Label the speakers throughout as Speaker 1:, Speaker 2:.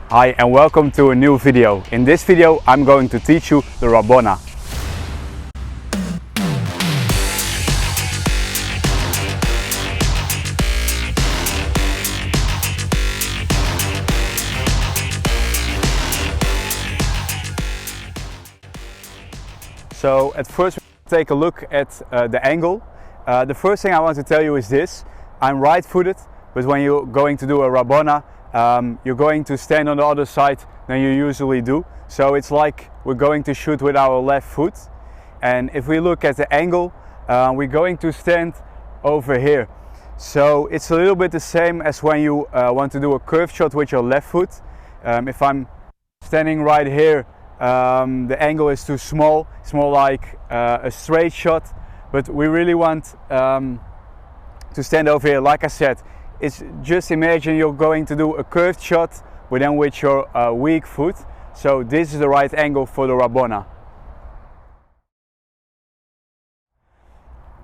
Speaker 1: Hi and welcome to a new video. In this video I'm going to teach you the Rabona. So at first we take a look at the angle. The first thing I want to tell you is this. I'm right-footed, but when you're going to do a Rabona, you're going to stand on the other side than you usually do. So it's like we're going to shoot with our left foot. And if we look at the angle, we're going to stand over here. So it's a little bit the same as when you want to do a curved shot with your left foot. If I'm standing right here, the angle is too small. It's more like a straight shot, but we really want to stand over here. Like I said, it's just imagine you're going to do a curved shot, but then with your weak foot. So this is the right angle for the Rabona.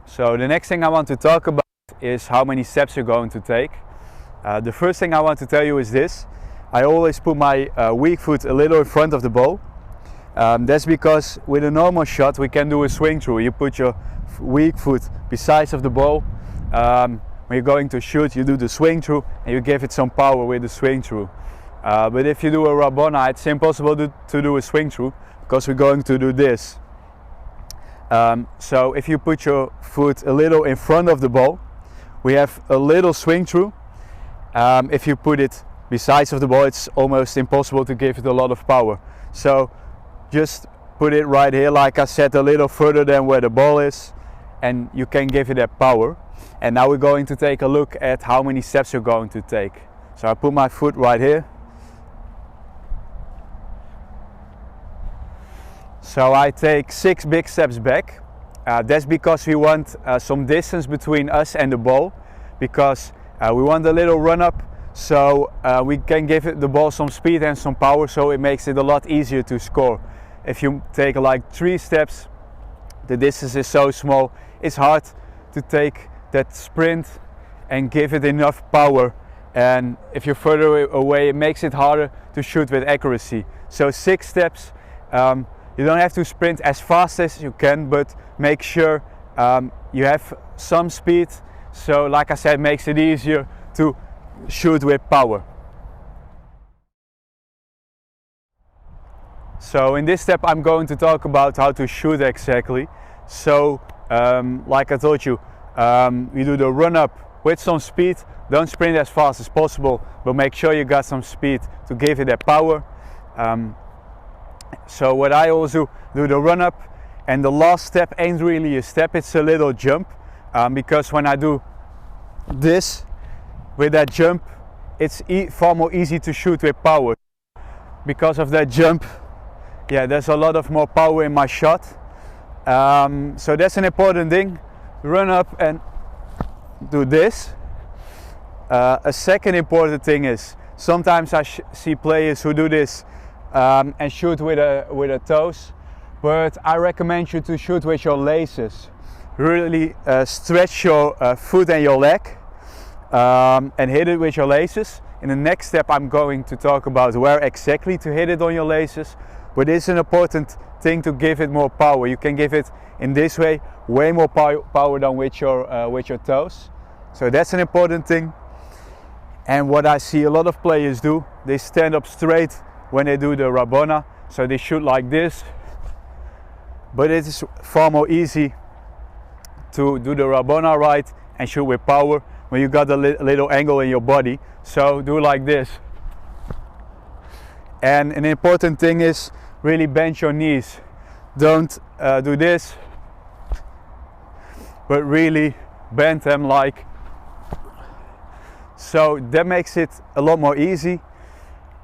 Speaker 1: So the next thing I want to talk about is how many steps you're going to take. The first thing I want to tell you is this. I always put my weak foot a little in front of the ball. That's because with a normal shot we can do a swing through. You put your weak foot besides of the ball. When you're going to shoot, you do the swing through and you give it some power with the swing through. But if you do a Rabona, it's impossible to do a swing through because we're going to do this. So if you put your foot a little in front of the ball, we have a little swing through. If you put it besides of the ball, it's almost impossible to give it a lot of power. So just put it right here, like I said, a little further than where the ball is, and you can give it that power. And now we're going to take a look at how many steps you're going to take. So I put my foot right here. So I take 6 big steps back. That's because we want some distance between us and the ball, because we want a little run up, so we can give the ball some speed and some power, so it makes it a lot easier to score. If you take like 3 steps, the distance is so small, it's hard to take that sprint and give it enough power, and if you're further away it makes it harder to shoot with accuracy. So 6 steps, you don't have to sprint as fast as you can, but make sure you have some speed, so like I said, it makes it easier to shoot with power. So in this step I'm going to talk about how to shoot exactly. So like I told you, you do the run up with some speed. Don't sprint as fast as possible, but make sure you got some speed to give it that power. So what I always do the run up, and the last step ain't really a step, it's a little jump, because when I do this with that jump, it's far more easy to shoot with power. Because of that jump, yeah, there's a lot of more power in my shot. So that's an important thing. Run up and do this. A second important thing is sometimes I see players who do this and shoot with a toes, but I recommend you to shoot with your laces. Really stretch your foot and your leg and hit it with your laces. In the next step I'm going to talk about where exactly to hit it on your laces, but it's an important thing to give it more power. You can give it in this way way more power than with your toes. So that's an important thing. And what I see a lot of players do, they stand up straight when they do the Rabona, so they shoot like this. But it is far more easy to do the Rabona right and shoot with power when you got a little angle in your body. So do like this. And an important thing is really bend your knees. Don't do this, but really bend them like so. That makes it a lot more easy.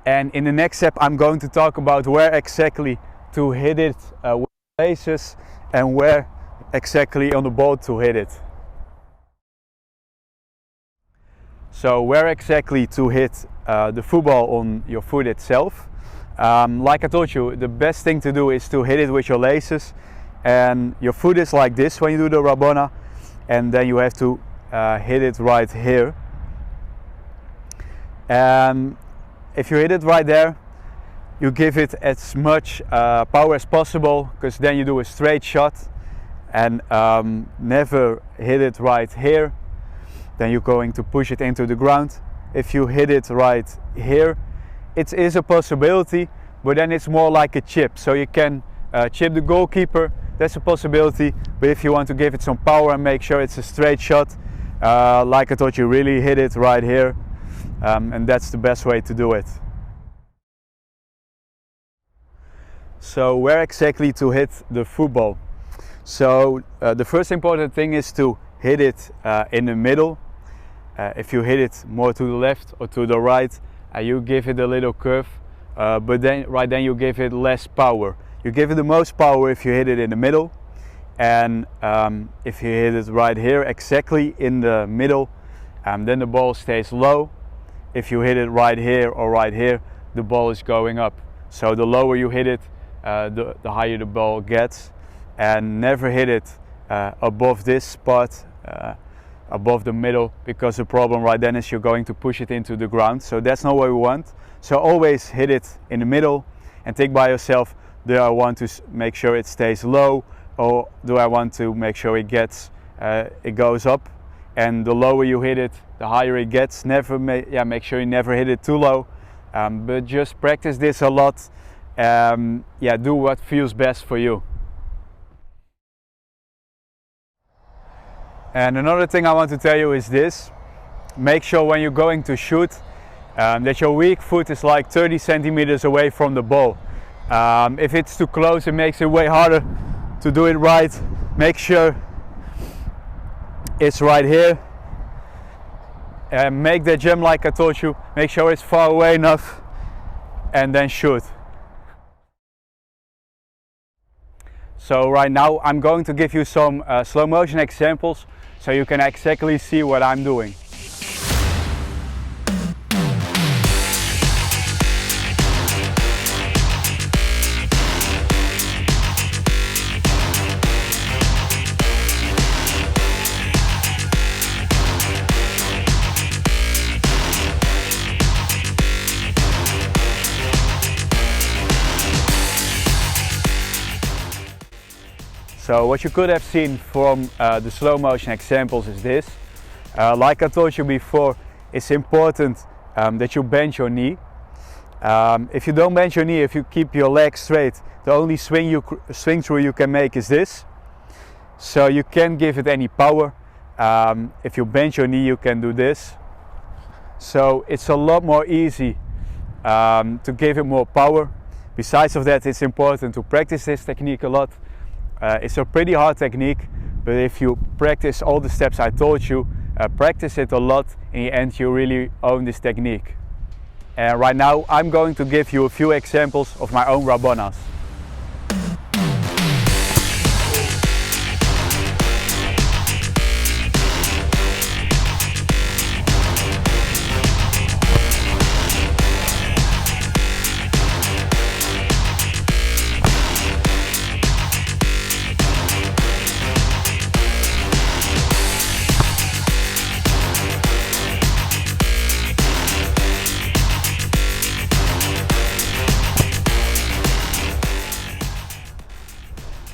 Speaker 1: And in the next step I'm going to talk about where exactly to hit it with laces and where exactly on the ball to hit it. So where exactly to hit the football on your foot itself. Like I told you, the best thing to do is to hit it with your laces, and your foot is like this when you do the Rabona, and then you have to hit it right here. if you hit it right there, you give it as much power as possible, because then you do a straight shot, and never hit it right here. Then you're going to push it into the ground. If you hit it right here, it is a possibility, but then it's more like a chip. So you can chip the goalkeeper, that's a possibility. But if you want to give it some power and make sure it's a straight shot, like I told you, really hit it right here, and that's the best way to do it. So where exactly to hit the football? So the first important thing is to hit it in the middle. If you hit it more to the left or to the right, you give it a little curve, but then you give it less power. You give it the most power if you hit it in the middle, and if you hit it right here, exactly in the middle, then the ball stays low. If you hit it right here or right here, the ball is going up. So the lower you hit it, the higher the ball gets, and never hit it above this spot, above the middle, because the problem right then is you're going to push it into the ground. So that's not what we want. So always hit it in the middle and think by yourself, do I want to make sure it stays low, or do I want to make sure it goes up? And the lower you hit it, the higher it gets. Make sure you never hit it too low, but just practice this a lot. Do what feels best for you. And another thing I want to tell you is this: make sure when you're going to shoot that your weak foot is like 30 centimeters away from the ball. If it's too close, it makes it way harder to do it right. Make sure it's right here, and make the jump like I told you. Make sure it's far away enough, and then shoot. So right now I'm going to give you some slow motion examples so you can exactly see what I'm doing. So what you could have seen from the slow motion examples is this. Like I told you before, it's important that you bend your knee. If you don't bend your knee, if you keep your leg straight, the only swing through you can make is this. So you can't give it any power. If you bend your knee, you can do this. So it's a lot more easy to give it more power. Besides of that, it's important to practice this technique a lot. It's a pretty hard technique, but if you practice all the steps I told you, practice it a lot, in the end you really own this technique. And right now I'm going to give you a few examples of my own Rabonas.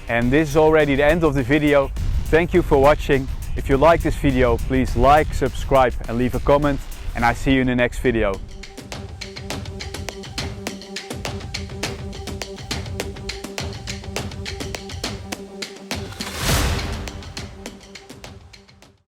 Speaker 1: And this is already the end of the video. Thank you for watching. If you like this video, please like, subscribe and leave a comment, and I see you in the next video.